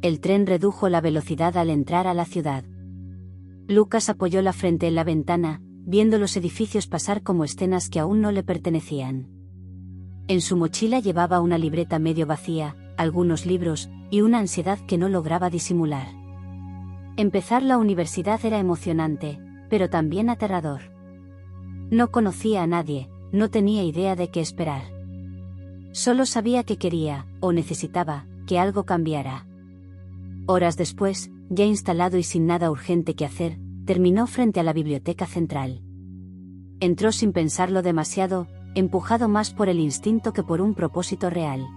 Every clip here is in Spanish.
El tren redujo la velocidad al entrar a la ciudad. Lucas apoyó la frente en la ventana, viendo los edificios pasar como escenas que aún no le pertenecían. En su mochila llevaba una libreta medio vacía, algunos libros, y una ansiedad que no lograba disimular. Empezar la universidad era emocionante, pero también aterrador. No conocía a nadie, no tenía idea de qué esperar. Solo sabía que quería, o necesitaba, que algo cambiara. Horas después, ya instalado y sin nada urgente que hacer, terminó frente a la biblioteca central. Entró sin pensarlo demasiado, empujado más por el instinto que por un propósito real.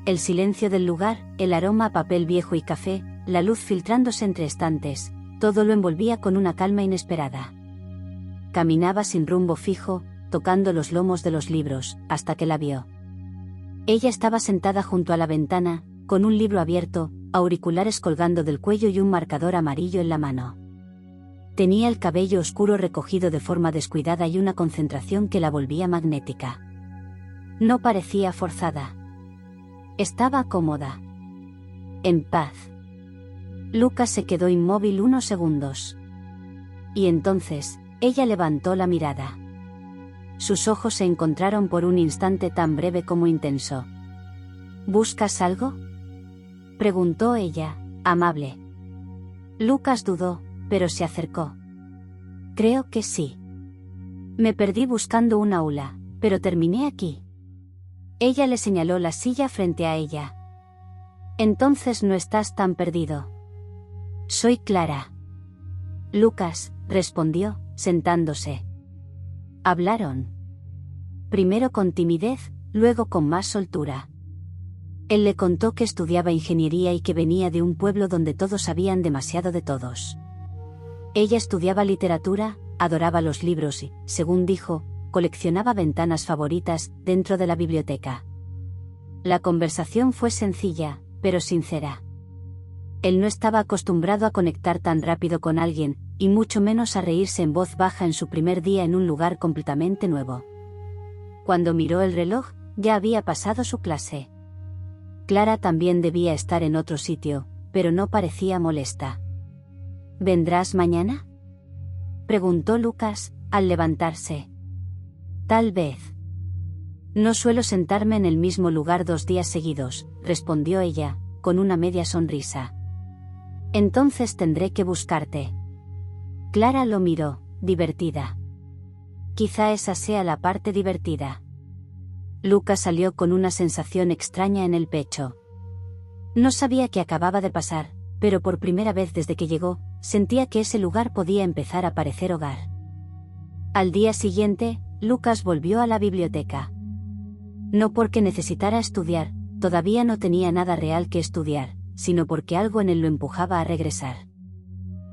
El silencio del lugar, el aroma a papel viejo y café, la luz filtrándose entre estantes, todo lo envolvía con una calma inesperada. Caminaba sin rumbo fijo, tocando los lomos de los libros, hasta que la vio. Ella estaba sentada junto a la ventana, con un libro abierto, auriculares colgando del cuello y un marcador amarillo en la mano. Tenía el cabello oscuro recogido de forma descuidada y una concentración que la volvía magnética. No parecía forzada. Estaba cómoda. En paz. Lucas se quedó inmóvil unos segundos. Y entonces, ella levantó la mirada. Sus ojos se encontraron por un instante tan breve como intenso. ¿Buscas algo?, preguntó ella, amable. Lucas dudó, pero se acercó. Creo que sí. Me perdí buscando un aula, pero terminé aquí. Ella le señaló la silla frente a ella. Entonces no estás tan perdido. Soy Clara. Lucas, respondió, sentándose. Hablaron. Primero con timidez, luego con más soltura. Él le contó que estudiaba ingeniería y que venía de un pueblo donde todos sabían demasiado de todos. Ella estudiaba literatura, adoraba los libros y, según dijo, coleccionaba ventanas favoritas dentro de la biblioteca. La conversación fue sencilla, pero sincera. Él no estaba acostumbrado a conectar tan rápido con alguien, y mucho menos a reírse en voz baja en su primer día en un lugar completamente nuevo. Cuando miró el reloj, ya había pasado su clase. Clara también debía estar en otro sitio, pero no parecía molesta. ¿Vendrás mañana?, preguntó Lucas, al levantarse. Tal vez. No suelo sentarme en el mismo lugar 2 días seguidos, respondió ella, con una media sonrisa. Entonces tendré que buscarte. Clara lo miró, divertida. Quizá esa sea la parte divertida. Lucas salió con una sensación extraña en el pecho. No sabía qué acababa de pasar, pero por primera vez desde que llegó, sentía que ese lugar podía empezar a parecer hogar. Al día siguiente, Lucas volvió a la biblioteca. No porque necesitara estudiar, todavía no tenía nada real que estudiar, sino porque algo en él lo empujaba a regresar.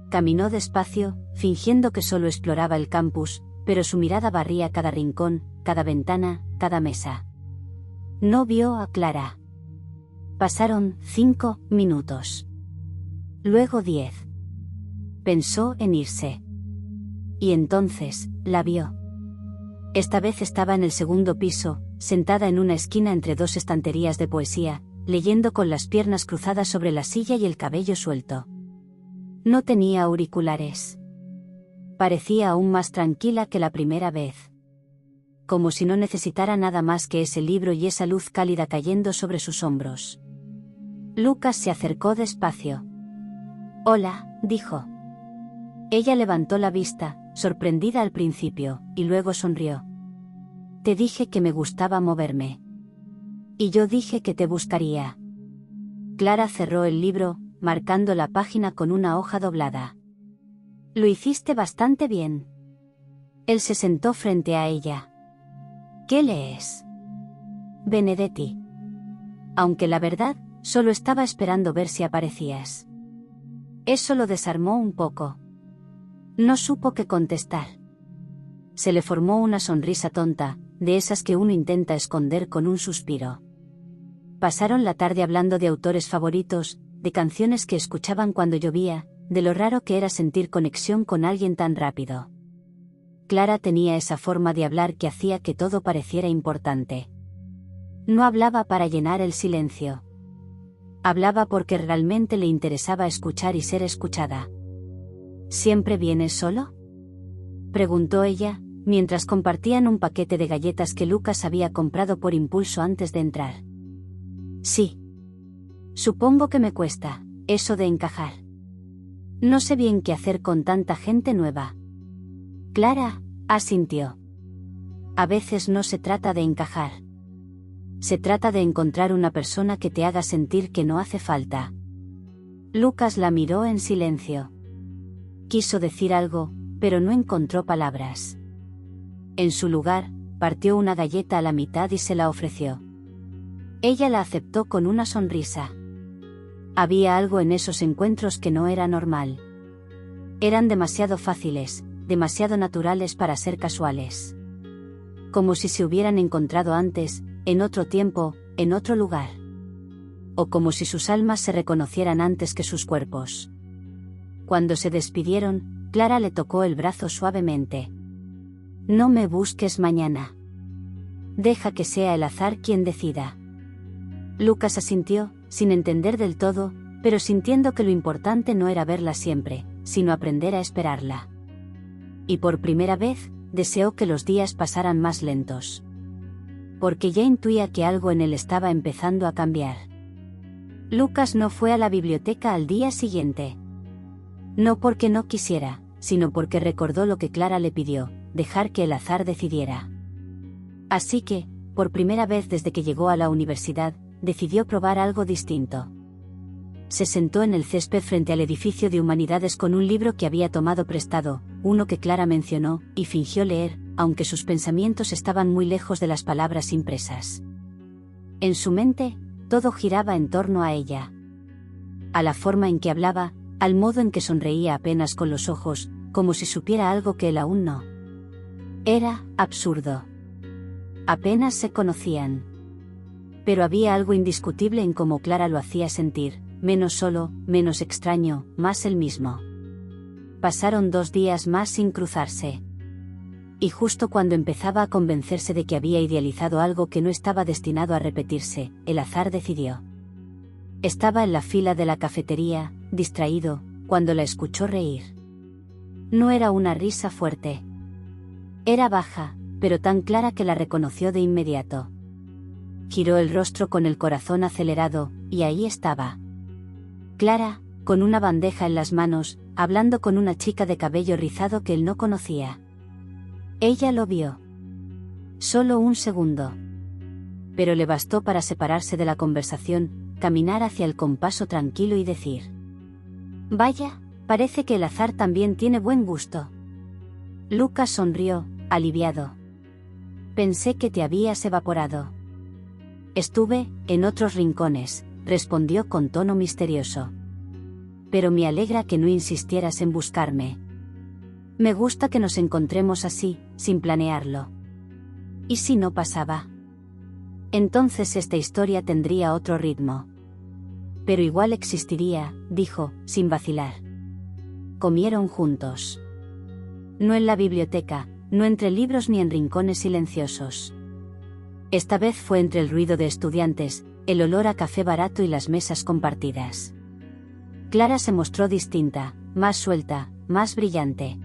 Caminó despacio, fingiendo que solo exploraba el campus, pero su mirada barría cada rincón, cada ventana, cada mesa. No vio a Clara. Pasaron 5 minutos. Luego 10. Pensó en irse. Y entonces, la vio. Esta vez estaba en el segundo piso, sentada en una esquina entre 2 estanterías de poesía, leyendo con las piernas cruzadas sobre la silla y el cabello suelto. No tenía auriculares. Parecía aún más tranquila que la primera vez. Como si no necesitara nada más que ese libro y esa luz cálida cayendo sobre sus hombros. Lucas se acercó despacio. Hola, dijo. Ella levantó la vista, sorprendida al principio, y luego sonrió. Te dije que me gustaba moverme. Y yo dije que te buscaría. Clara cerró el libro, marcando la página con una hoja doblada. Lo hiciste bastante bien. Él se sentó frente a ella. ¿Qué lees? Benedetti. Aunque la verdad, solo estaba esperando ver si aparecías. Eso lo desarmó un poco. No supo qué contestar. Se le formó una sonrisa tonta, de esas que uno intenta esconder con un suspiro. Pasaron la tarde hablando de autores favoritos, de canciones que escuchaban cuando llovía, de lo raro que era sentir conexión con alguien tan rápido. Clara tenía esa forma de hablar que hacía que todo pareciera importante. No hablaba para llenar el silencio. Hablaba porque realmente le interesaba escuchar y ser escuchada. ¿Siempre vienes solo?, preguntó ella, mientras compartían un paquete de galletas que Lucas había comprado por impulso antes de entrar. Sí. Supongo que me cuesta, eso de encajar. No sé bien qué hacer con tanta gente nueva. Clara asintió. A veces no se trata de encajar. Se trata de encontrar una persona que te haga sentir que no hace falta. Lucas la miró en silencio. Quiso decir algo, pero no encontró palabras. En su lugar, partió una galleta a la mitad y se la ofreció. Ella la aceptó con una sonrisa. Había algo en esos encuentros que no era normal. Eran demasiado fáciles, demasiado naturales para ser casuales. Como si se hubieran encontrado antes, en otro tiempo, en otro lugar. O como si sus almas se reconocieran antes que sus cuerpos. Cuando se despidieron, Clara le tocó el brazo suavemente. No me busques mañana. Deja que sea el azar quien decida. Lucas asintió, sin entender del todo, pero sintiendo que lo importante no era verla siempre, sino aprender a esperarla. Y por primera vez, deseó que los días pasaran más lentos. Porque ya intuía que algo en él estaba empezando a cambiar. Lucas no fue a la biblioteca al día siguiente. No porque no quisiera, sino porque recordó lo que Clara le pidió, dejar que el azar decidiera. Así que, por primera vez desde que llegó a la universidad, decidió probar algo distinto. Se sentó en el césped frente al edificio de humanidades con un libro que había tomado prestado, uno que Clara mencionó, y fingió leer, aunque sus pensamientos estaban muy lejos de las palabras impresas. En su mente, todo giraba en torno a ella. A la forma en que hablaba, al modo en que sonreía apenas con los ojos, como si supiera algo que él aún no. Era absurdo. Apenas se conocían. Pero había algo indiscutible en cómo Clara lo hacía sentir, menos solo, menos extraño, más él mismo. Pasaron 2 días más sin cruzarse. Y justo cuando empezaba a convencerse de que había idealizado algo que no estaba destinado a repetirse, el azar decidió. Estaba en la fila de la cafetería, distraído, cuando la escuchó reír. No era una risa fuerte. Era baja, pero tan clara que la reconoció de inmediato. Giró el rostro con el corazón acelerado, y ahí estaba. Clara, con una bandeja en las manos, hablando con una chica de cabello rizado que él no conocía. Ella lo vio. Solo un segundo. Pero le bastó para separarse de la conversación, caminar hacia el compaso tranquilo y decir: «Vaya, parece que el azar también tiene buen gusto». Lucas sonrió, aliviado. «Pensé que te habías evaporado». «Estuve, en otros rincones», respondió con tono misterioso. «Pero me alegra que no insistieras en buscarme. Me gusta que nos encontremos así, sin planearlo. ¿Y si no pasaba? Entonces esta historia tendría otro ritmo. Pero igual existiría», dijo, sin vacilar. Comieron juntos. No en la biblioteca, no entre libros ni en rincones silenciosos. Esta vez fue entre el ruido de estudiantes, el olor a café barato y las mesas compartidas. Clara se mostró distinta, más suelta, más brillante.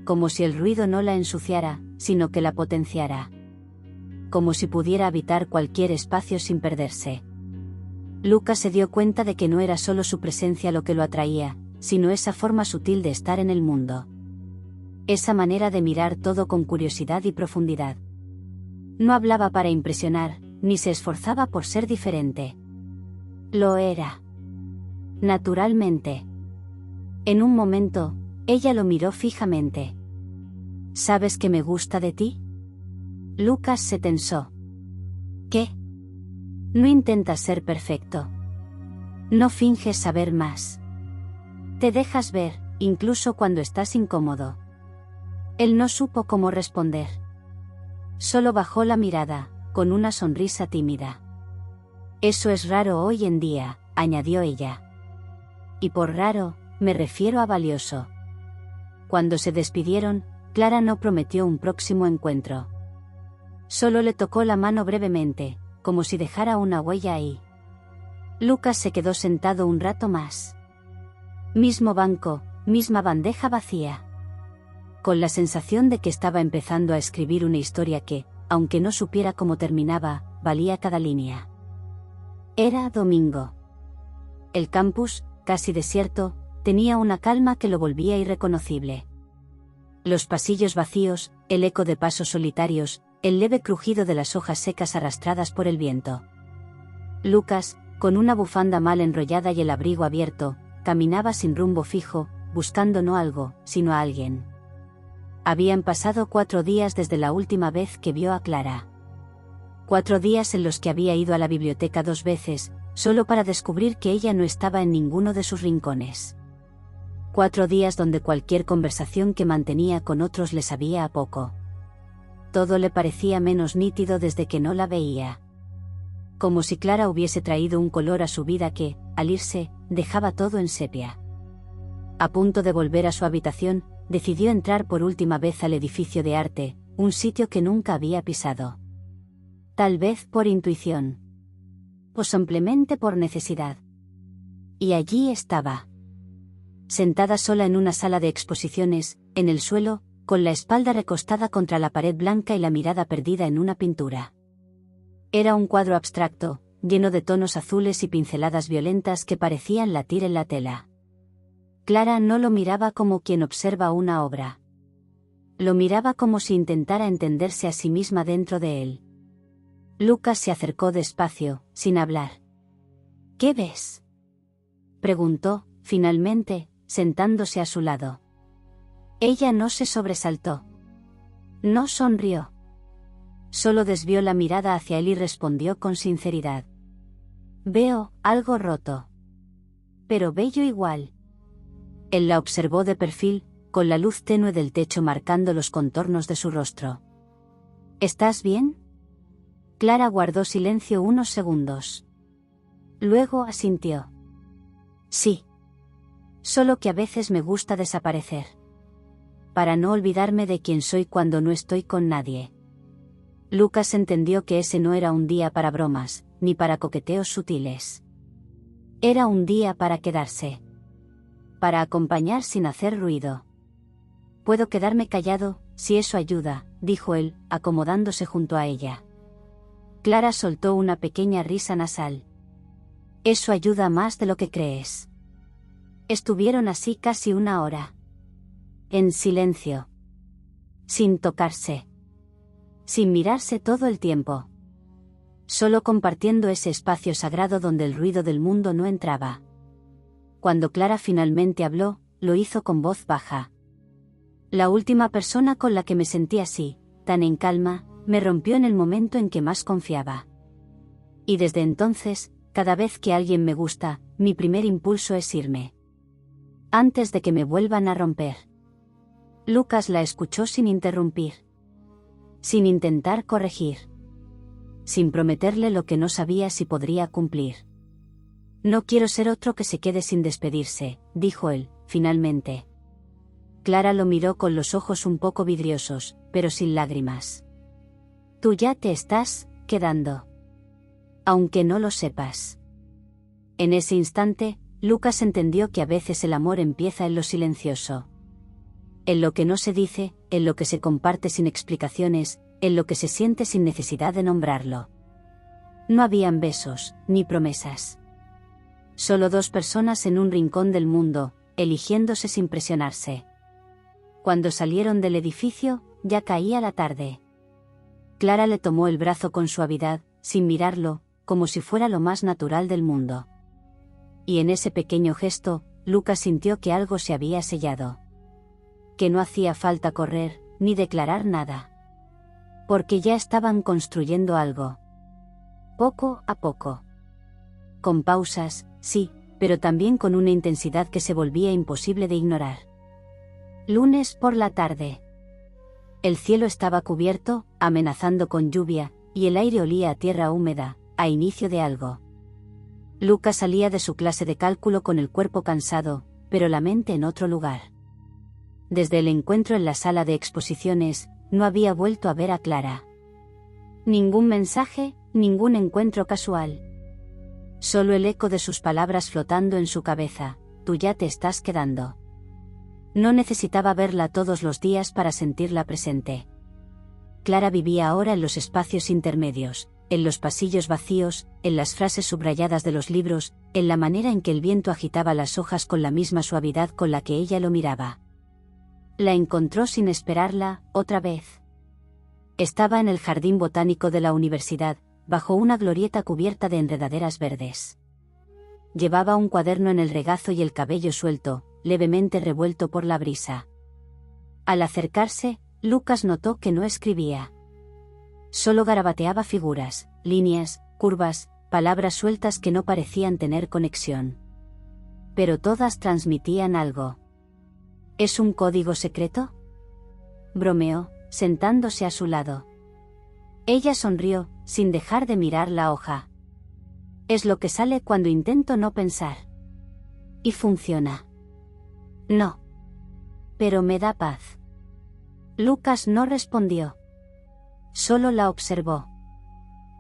Como si el ruido no la ensuciara, sino que la potenciara. Como si pudiera habitar cualquier espacio sin perderse. Lucas se dio cuenta de que no era solo su presencia lo que lo atraía, sino esa forma sutil de estar en el mundo. Esa manera de mirar todo con curiosidad y profundidad. No hablaba para impresionar, ni se esforzaba por ser diferente. Lo era. Naturalmente. En un momento, ella lo miró fijamente. «¿Sabes qué me gusta de ti?» Lucas se tensó. «¿Qué?» «No intentas ser perfecto. No finges saber más. Te dejas ver, incluso cuando estás incómodo». Él no supo cómo responder. Solo bajó la mirada, con una sonrisa tímida. «Eso es raro hoy en día», añadió ella. «Y por raro, me refiero a valioso». Cuando se despidieron, Clara no prometió un próximo encuentro. Solo le tocó la mano brevemente, como si dejara una huella ahí. Lucas se quedó sentado un rato más. Mismo banco, misma bandeja vacía. Con la sensación de que estaba empezando a escribir una historia que, aunque no supiera cómo terminaba, valía cada línea. Era domingo. El campus, casi desierto, tenía una calma que lo volvía irreconocible. Los pasillos vacíos, el eco de pasos solitarios, el leve crujido de las hojas secas arrastradas por el viento. Lucas, con una bufanda mal enrollada y el abrigo abierto, caminaba sin rumbo fijo, buscando no algo, sino a alguien. Habían pasado 4 días desde la última vez que vio a Clara. 4 días en los que había ido a la biblioteca 2 veces, solo para descubrir que ella no estaba en ninguno de sus rincones. 4 días donde cualquier conversación que mantenía con otros le sabía a poco. Todo le parecía menos nítido desde que no la veía. Como si Clara hubiese traído un color a su vida que, al irse, dejaba todo en sepia. A punto de volver a su habitación, decidió entrar por última vez al edificio de arte, un sitio que nunca había pisado. Tal vez por intuición. O simplemente por necesidad. Y allí estaba. Sentada sola en una sala de exposiciones, en el suelo, con la espalda recostada contra la pared blanca y la mirada perdida en una pintura. Era un cuadro abstracto, lleno de tonos azules y pinceladas violentas que parecían latir en la tela. Clara no lo miraba como quien observa una obra. Lo miraba como si intentara entenderse a sí misma dentro de él. Lucas se acercó despacio, sin hablar. ¿Qué ves?, preguntó, finalmente, sentándose a su lado. Ella no se sobresaltó. No sonrió. Solo desvió la mirada hacia él y respondió con sinceridad. Veo algo roto. Pero bello igual. Él la observó de perfil, con la luz tenue del techo marcando los contornos de su rostro. ¿Estás bien? Clara guardó silencio unos segundos. Luego asintió. Sí. Solo que a veces me gusta desaparecer. Para no olvidarme de quién soy cuando no estoy con nadie. Lucas entendió que ese no era un día para bromas, ni para coqueteos sutiles. Era un día para quedarse. Para acompañar sin hacer ruido. Puedo quedarme callado, si eso ayuda, dijo él, acomodándose junto a ella. Clara soltó una pequeña risa nasal. Eso ayuda más de lo que crees. Estuvieron así casi 1 hora. En silencio. Sin tocarse. Sin mirarse todo el tiempo. Solo compartiendo ese espacio sagrado donde el ruido del mundo no entraba. Cuando Clara finalmente habló, lo hizo con voz baja. La última persona con la que me sentí así, tan en calma, me rompió en el momento en que más confiaba. Y desde entonces, cada vez que alguien me gusta, mi primer impulso es irme. Antes de que me vuelvan a romper. Lucas la escuchó sin interrumpir. Sin intentar corregir. Sin prometerle lo que no sabía si podría cumplir. No quiero ser otro que se quede sin despedirse, dijo él, finalmente. Clara lo miró con los ojos un poco vidriosos, pero sin lágrimas. Tú ya te estás quedando. Aunque no lo sepas. En ese instante, Lucas entendió que a veces el amor empieza en lo silencioso. En lo que no se dice, en lo que se comparte sin explicaciones, en lo que se siente sin necesidad de nombrarlo. No habían besos, ni promesas. Solo 2 personas en un rincón del mundo, eligiéndose sin presionarse. Cuando salieron del edificio, ya caía la tarde. Clara le tomó el brazo con suavidad, sin mirarlo, como si fuera lo más natural del mundo. Y en ese pequeño gesto, Lucas sintió que algo se había sellado. Que no hacía falta correr, ni declarar nada. Porque ya estaban construyendo algo. Poco a poco. Con pausas, sí, pero también con una intensidad que se volvía imposible de ignorar. Lunes por la tarde. El cielo estaba cubierto, amenazando con lluvia, y el aire olía a tierra húmeda, a inicio de algo. Lucas salía de su clase de cálculo con el cuerpo cansado, pero la mente en otro lugar. Desde el encuentro en la sala de exposiciones, no había vuelto a ver a Clara. Ningún mensaje, ningún encuentro casual. Solo el eco de sus palabras flotando en su cabeza: tú ya te estás quedando. No necesitaba verla todos los días para sentirla presente. Clara vivía ahora en los espacios intermedios, en los pasillos vacíos, en las frases subrayadas de los libros, en la manera en que el viento agitaba las hojas con la misma suavidad con la que ella lo miraba. La encontró sin esperarla, otra vez. Estaba en el jardín botánico de la universidad, bajo una glorieta cubierta de enredaderas verdes. Llevaba un cuaderno en el regazo y el cabello suelto, levemente revuelto por la brisa. Al acercarse, Lucas notó que no escribía. Solo garabateaba figuras, líneas, curvas, palabras sueltas que no parecían tener conexión. Pero todas transmitían algo. ¿Es un código secreto?, bromeó, sentándose a su lado. Ella sonrió, sin dejar de mirar la hoja. Es lo que sale cuando intento no pensar. Y funciona. No. Pero me da paz. Lucas no respondió. Solo la observó.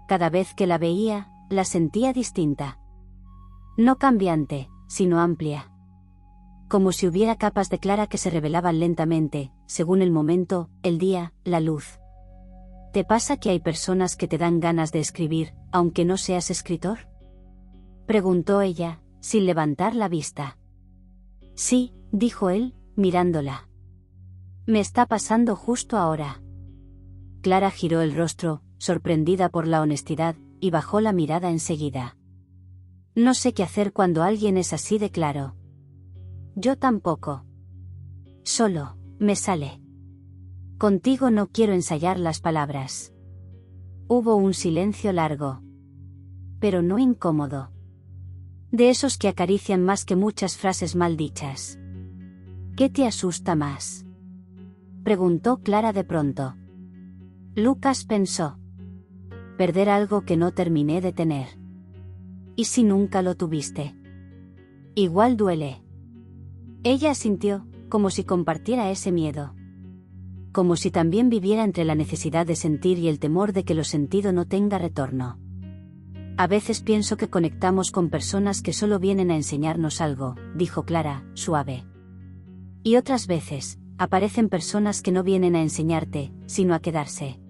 Cada vez que la veía, la sentía distinta. No cambiante, sino amplia. Como si hubiera capas de Clara que se revelaban lentamente, según el momento, el día, la luz. ¿Te pasa que hay personas que te dan ganas de escribir, aunque no seas escritor?, preguntó ella, sin levantar la vista. Sí, dijo él, mirándola. Me está pasando justo ahora. Clara giró el rostro, sorprendida por la honestidad, y bajó la mirada enseguida. No sé qué hacer cuando alguien es así de claro. Yo tampoco. Solo, me sale. Contigo no quiero ensayar las palabras. Hubo un silencio largo. Pero no incómodo. De esos que acarician más que muchas frases mal dichas. ¿Qué te asusta más?, preguntó Clara de pronto. Lucas pensó. Perder algo que no terminé de tener. ¿Y si nunca lo tuviste? Igual duele. Ella asintió, como si compartiera ese miedo. Como si también viviera entre la necesidad de sentir y el temor de que lo sentido no tenga retorno. A veces pienso que conectamos con personas que solo vienen a enseñarnos algo, dijo Clara, suave. Y otras veces, aparecen personas que no vienen a enseñarte, sino a quedarse.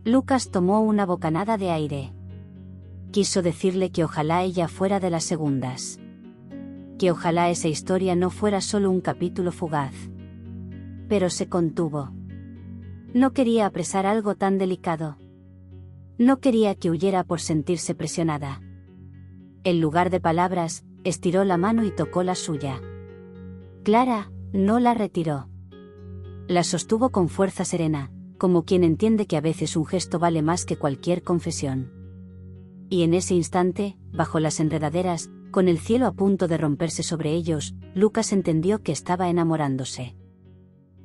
Lucas tomó una bocanada de aire. Quiso decirle que ojalá ella fuera de las segundas. Que ojalá esa historia no fuera solo un capítulo fugaz. Pero se contuvo. No quería apresar algo tan delicado. No quería que huyera por sentirse presionada. En lugar de palabras, estiró la mano y tocó la suya. Clara no la retiró. La sostuvo con fuerza serena, como quien entiende que a veces un gesto vale más que cualquier confesión. Y en ese instante, bajo las enredaderas, con el cielo a punto de romperse sobre ellos, Lucas entendió que estaba enamorándose.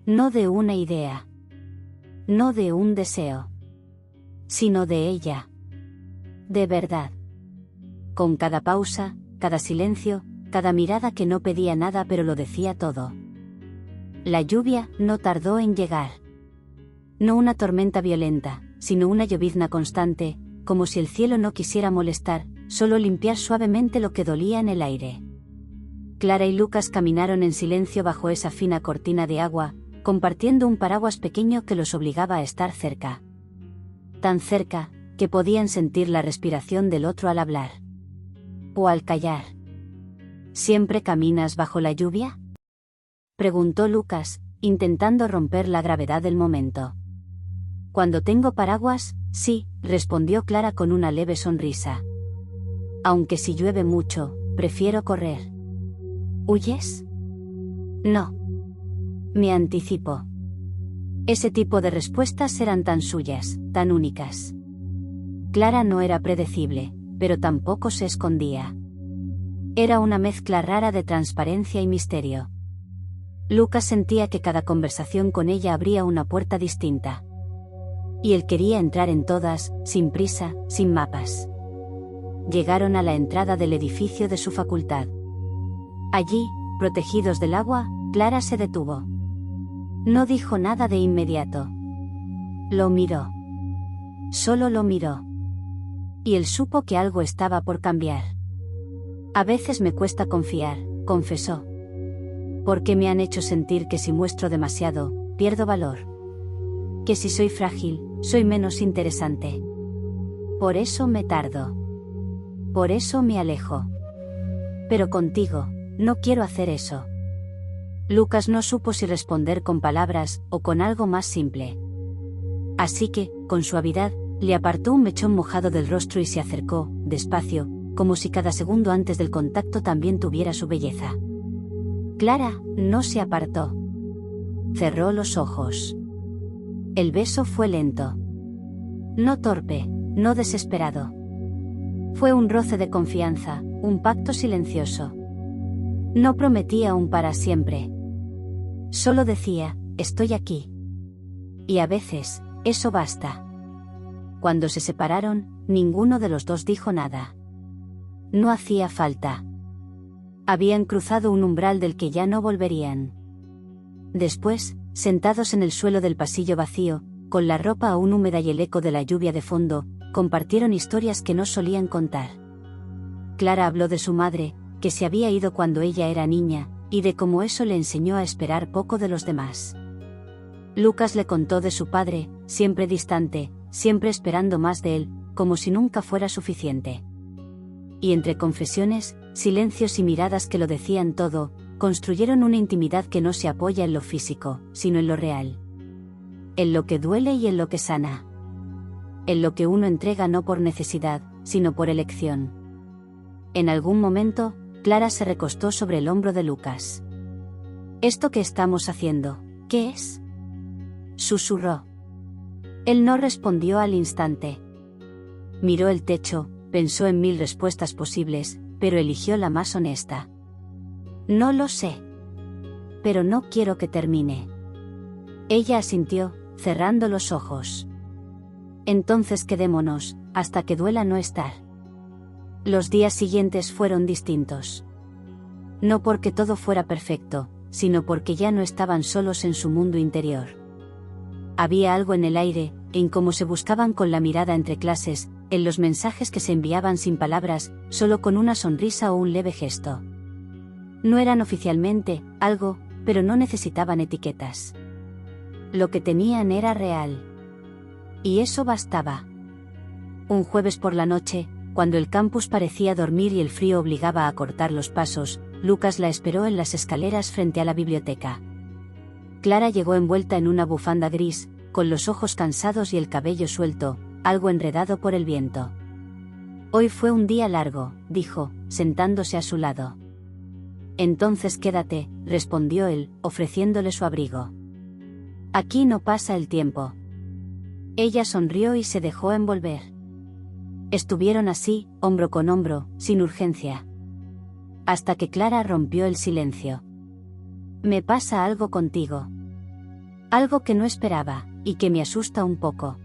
No de una idea. No de un deseo. Sino de ella. De verdad. Con cada pausa, cada silencio, cada mirada que no pedía nada pero lo decía todo. La lluvia no tardó en llegar. No una tormenta violenta, sino una llovizna constante, como si el cielo no quisiera molestar, solo limpiar suavemente lo que dolía en el aire. Clara y Lucas caminaron en silencio bajo esa fina cortina de agua, compartiendo un paraguas pequeño que los obligaba a estar cerca. Tan cerca, que podían sentir la respiración del otro al hablar. O al callar. ¿Siempre caminas bajo la lluvia?, preguntó Lucas, intentando romper la gravedad del momento. Cuando tengo paraguas, sí, respondió Clara con una leve sonrisa. Aunque si llueve mucho, prefiero correr. ¿Huyes? No. Me anticipo. Ese tipo de respuestas eran tan suyas, tan únicas. Clara no era predecible, pero tampoco se escondía. Era una mezcla rara de transparencia y misterio. Lucas sentía que cada conversación con ella abría una puerta distinta. Y él quería entrar en todas, sin prisa, sin mapas. Llegaron a la entrada del edificio de su facultad. Allí, protegidos del agua, Clara se detuvo. No dijo nada de inmediato. Lo miró. Solo lo miró. Y él supo que algo estaba por cambiar. A veces me cuesta confiar, confesó. Porque me han hecho sentir que si muestro demasiado, pierdo valor. Que si soy frágil, soy menos interesante. Por eso me tardo. Por eso me alejo. Pero contigo, no quiero hacer eso. Lucas no supo si responder con palabras o con algo más simple. Así que, con suavidad, le apartó un mechón mojado del rostro y se acercó, despacio, como si cada segundo antes del contacto también tuviera su belleza. Clara no se apartó. Cerró los ojos. El beso fue lento. No torpe, no desesperado. Fue un roce de confianza, un pacto silencioso. No prometía un para siempre. Solo decía, estoy aquí. Y a veces, eso basta. Cuando se separaron, ninguno de los dos dijo nada. No hacía falta. Habían cruzado un umbral del que ya no volverían. Después, sentados en el suelo del pasillo vacío, con la ropa aún húmeda y el eco de la lluvia de fondo, compartieron historias que no solían contar. Clara habló de su madre, que se había ido cuando ella era niña, y de cómo eso le enseñó a esperar poco de los demás. Lucas le contó de su padre, siempre distante, siempre esperando más de él, como si nunca fuera suficiente. Y entre confesiones, silencios y miradas que lo decían todo, construyeron una intimidad que no se apoya en lo físico, sino en lo real. En lo que duele y en lo que sana. En lo que uno entrega no por necesidad, sino por elección. En algún momento, Clara se recostó sobre el hombro de Lucas. «¿Esto que estamos haciendo, qué es?», susurró. Él no respondió al instante. Miró el techo, pensó en 1000 respuestas posibles, pero eligió la más honesta. «No lo sé. Pero no quiero que termine». Ella asintió, cerrando los ojos. «Entonces quedémonos, hasta que duela no estar». Los días siguientes fueron distintos. No porque todo fuera perfecto, sino porque ya no estaban solos en su mundo interior. Había algo en el aire, en cómo se buscaban con la mirada entre clases, en los mensajes que se enviaban sin palabras, solo con una sonrisa o un leve gesto. No eran oficialmente algo, pero no necesitaban etiquetas. Lo que tenían era real. Y eso bastaba. Un jueves por la noche, cuando el campus parecía dormir y el frío obligaba a cortar los pasos, Lucas la esperó en las escaleras frente a la biblioteca. Clara llegó envuelta en una bufanda gris, con los ojos cansados y el cabello suelto, algo enredado por el viento. «Hoy fue un día largo», dijo, sentándose a su lado. «Entonces quédate», respondió él, ofreciéndole su abrigo. «Aquí no pasa el tiempo». Ella sonrió y se dejó envolver. Estuvieron así, hombro con hombro, sin urgencia. Hasta que Clara rompió el silencio. «Me pasa algo contigo. Algo que no esperaba, y que me asusta un poco».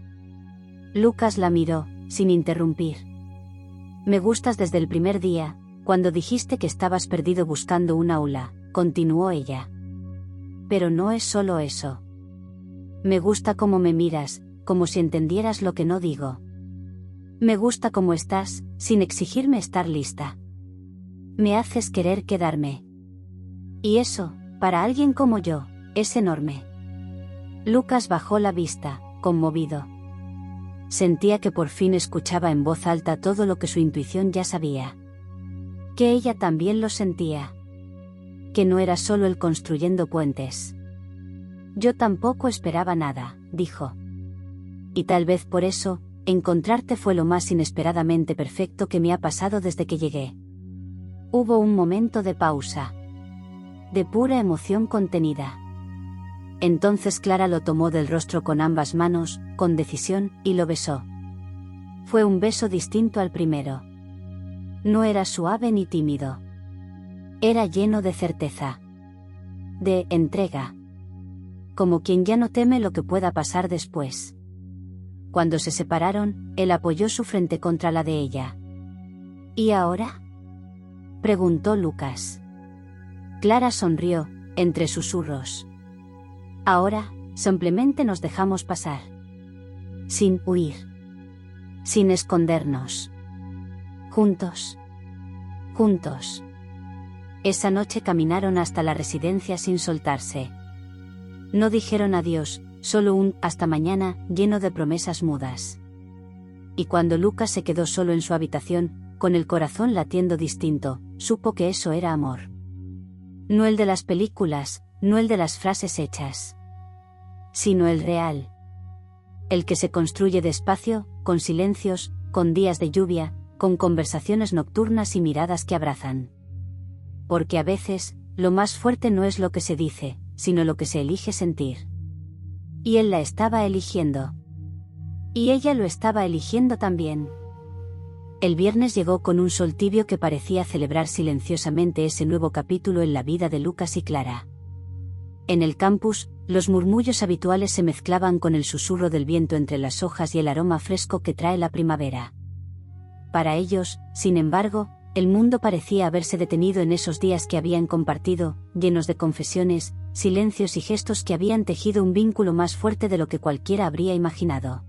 Lucas la miró, sin interrumpir. «Me gustas desde el primer día, cuando dijiste que estabas perdido buscando un aula», continuó ella. «Pero no es solo eso. Me gusta cómo me miras, como si entendieras lo que no digo. Me gusta cómo estás, sin exigirme estar lista. Me haces querer quedarme. Y eso, para alguien como yo, es enorme». Lucas bajó la vista, conmovido. Sentía que por fin escuchaba en voz alta todo lo que su intuición ya sabía. Que ella también lo sentía. Que no era solo el construyendo puentes. «Yo tampoco esperaba nada», dijo. «Y tal vez por eso, encontrarte fue lo más inesperadamente perfecto que me ha pasado desde que llegué». Hubo un momento de pausa. De pura emoción contenida. Entonces Clara lo tomó del rostro con ambas manos, con decisión, y lo besó. Fue un beso distinto al primero. No era suave ni tímido. Era lleno de certeza. De entrega. Como quien ya no teme lo que pueda pasar después. Cuando se separaron, él apoyó su frente contra la de ella. «¿Y ahora?», preguntó Lucas. Clara sonrió, entre susurros. «Ahora, simplemente nos dejamos pasar. Sin huir. Sin escondernos. Juntos. juntos. Esa noche caminaron hasta la residencia sin soltarse. No dijeron adiós, solo un hasta mañana lleno de promesas mudas. Y cuando Lucas se quedó solo en su habitación, con el corazón latiendo distinto, supo que eso era amor. No el de las películas, no el de las frases hechas, sino el real. El que se construye despacio, con silencios, con días de lluvia, con conversaciones nocturnas y miradas que abrazan. Porque a veces, lo más fuerte no es lo que se dice, sino lo que se elige sentir. Y él la estaba eligiendo. Y ella lo estaba eligiendo también. El viernes llegó con un sol tibio que parecía celebrar silenciosamente ese nuevo capítulo en la vida de Lucas y Clara. En el campus, los murmullos habituales se mezclaban con el susurro del viento entre las hojas y el aroma fresco que trae la primavera. Para ellos, sin embargo, el mundo parecía haberse detenido en esos días que habían compartido, llenos de confesiones, silencios y gestos que habían tejido un vínculo más fuerte de lo que cualquiera habría imaginado.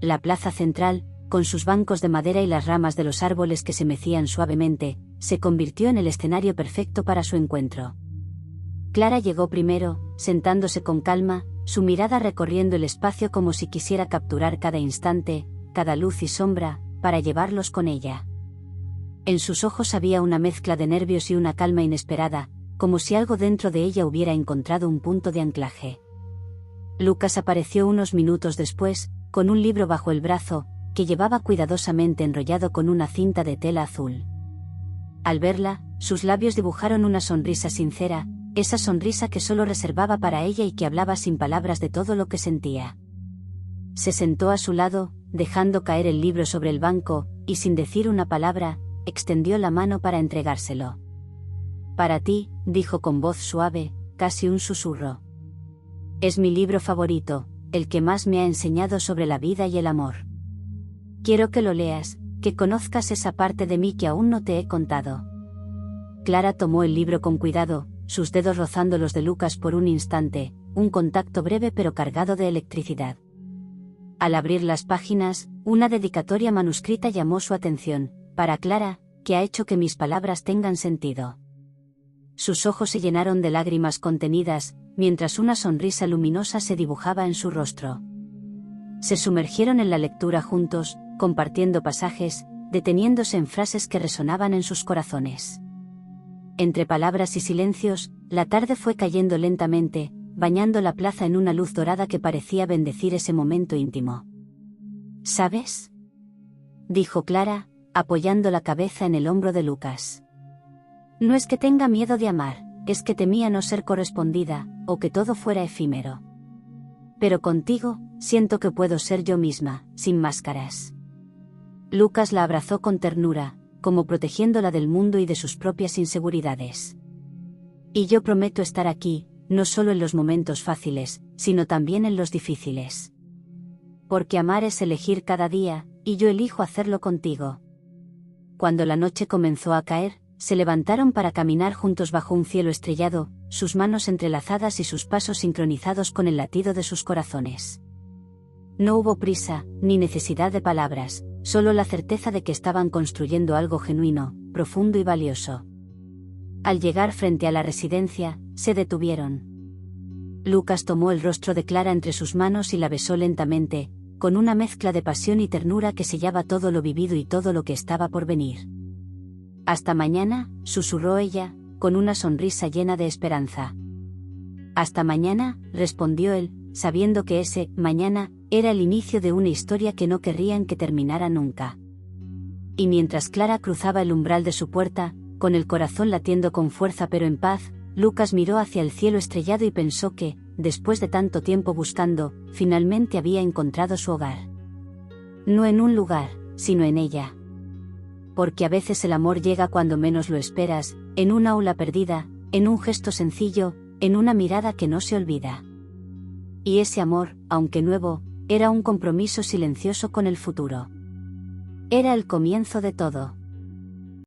La plaza central, con sus bancos de madera y las ramas de los árboles que se mecían suavemente, se convirtió en el escenario perfecto para su encuentro. Clara llegó primero, sentándose con calma, su mirada recorriendo el espacio como si quisiera capturar cada instante, cada luz y sombra, para llevarlos con ella. En sus ojos había una mezcla de nervios y una calma inesperada, como si algo dentro de ella hubiera encontrado un punto de anclaje. Lucas apareció unos minutos después, con un libro bajo el brazo, que llevaba cuidadosamente enrollado con una cinta de tela azul. Al verla, sus labios dibujaron una sonrisa sincera, esa sonrisa que solo reservaba para ella y que hablaba sin palabras de todo lo que sentía. Se sentó a su lado, dejando caer el libro sobre el banco, y sin decir una palabra, extendió la mano para entregárselo. Para ti, dijo con voz suave, casi un susurro. Es mi libro favorito, el que más me ha enseñado sobre la vida y el amor. Quiero que lo leas, que conozcas esa parte de mí que aún no te he contado. Clara tomó el libro con cuidado, sus dedos rozando los de Lucas por un instante, un contacto breve pero cargado de electricidad. Al abrir las páginas, una dedicatoria manuscrita llamó su atención, para Clara, que ha hecho que mis palabras tengan sentido. Sus ojos se llenaron de lágrimas contenidas, mientras una sonrisa luminosa se dibujaba en su rostro. Se sumergieron en la lectura juntos, compartiendo pasajes, deteniéndose en frases que resonaban en sus corazones. Entre palabras y silencios, la tarde fue cayendo lentamente, bañando la plaza en una luz dorada que parecía bendecir ese momento íntimo. ¿Sabes?, dijo Clara, apoyando la cabeza en el hombro de Lucas. No es que tenga miedo de amar, es que temía no ser correspondida, o que todo fuera efímero. Pero contigo, siento que puedo ser yo misma, sin máscaras. Lucas la abrazó con ternura, como protegiéndola del mundo y de sus propias inseguridades. Y yo prometo estar aquí, no solo en los momentos fáciles, sino también en los difíciles. Porque amar es elegir cada día, y yo elijo hacerlo contigo. Cuando la noche comenzó a caer, se levantaron para caminar juntos bajo un cielo estrellado, sus manos entrelazadas y sus pasos sincronizados con el latido de sus corazones. No hubo prisa, ni necesidad de palabras, solo la certeza de que estaban construyendo algo genuino, profundo y valioso. Al llegar frente a la residencia, se detuvieron. Lucas tomó el rostro de Clara entre sus manos y la besó lentamente, con una mezcla de pasión y ternura que sellaba todo lo vivido y todo lo que estaba por venir. Hasta mañana, susurró ella, con una sonrisa llena de esperanza. Hasta mañana, respondió él, sabiendo que ese mañana era el inicio de una historia que no querrían que terminara nunca. Y mientras Clara cruzaba el umbral de su puerta, con el corazón latiendo con fuerza pero en paz, Lucas miró hacia el cielo estrellado y pensó que, después de tanto tiempo buscando, finalmente había encontrado su hogar. No en un lugar, sino en ella. Porque a veces el amor llega cuando menos lo esperas, en una aula perdida, en un gesto sencillo, en una mirada que no se olvida. Y ese amor, aunque nuevo, era un compromiso silencioso con el futuro. Era el comienzo de todo.